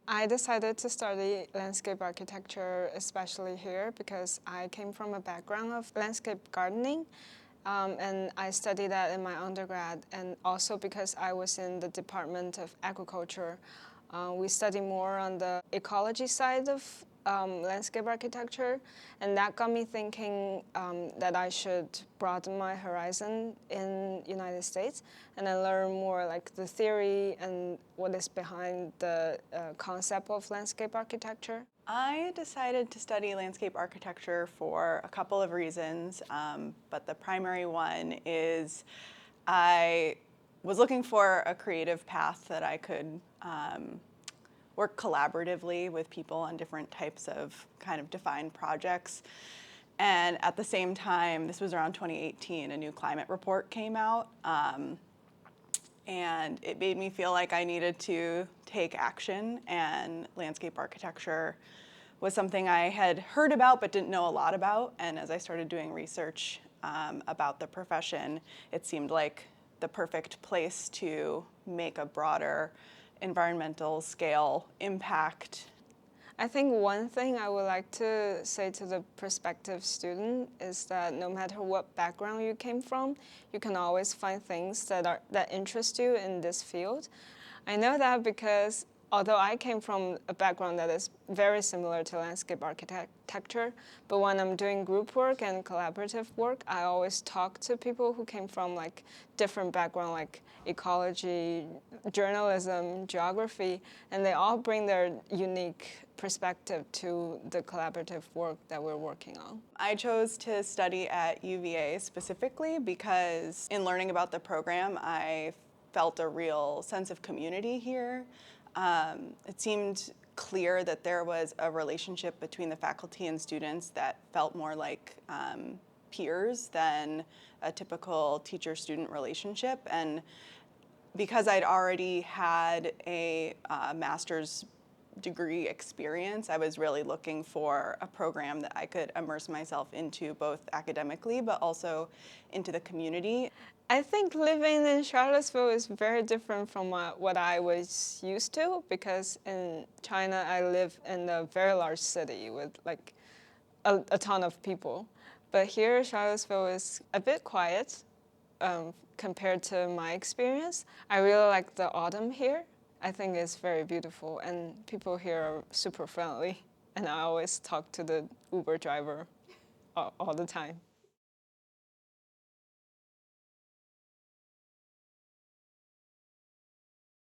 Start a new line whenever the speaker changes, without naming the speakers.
I decided to study landscape architecture, especially here, because I came from a background of landscape gardening, and I studied that in my undergrad, and also because I was in the Department of Agriculture. We study more on the ecology side of landscape architecture, and that got me thinking that I should broaden my horizon in United States and then learn more like the theory and what is behind the concept of landscape architecture.
I decided to study landscape architecture for a couple of reasons, but the primary one is I was looking for a creative path that I could work collaboratively with people on different types of kind of defined projects. And at the same time, this was around 2018, a new climate report came out. And it made me feel like I needed to take action, and landscape architecture was something I had heard about but didn't know a lot about. And as I started doing research about the profession, it seemed like the perfect place to make a broader environmental scale impact.
I think one thing I would like to say to the prospective student is that no matter what background you came from, you can always find things that interest you in this field. I know that because although I came from a background that is very similar to landscape architecture, but when I'm doing group work and collaborative work, I always talk to people who came from like different background, like ecology, journalism, geography, and they all bring their unique perspective to the collaborative work that we're working on.
I chose to study at UVA specifically because in learning about the program, I felt a real sense of community here. It seemed clear that there was a relationship between the faculty and students that felt more like peers than a typical teacher-student relationship. And because I'd already had a master's degree experience, I was really looking for a program that I could immerse myself into both academically but also into the community.
I think living in Charlottesville is very different from what I was used to, because in China I live in a very large city with like a ton of people. But here Charlottesville is a bit quiet compared to my experience. I really like the autumn here. I think it's very beautiful, and people here are super friendly, and I always talk to the Uber driver all the time.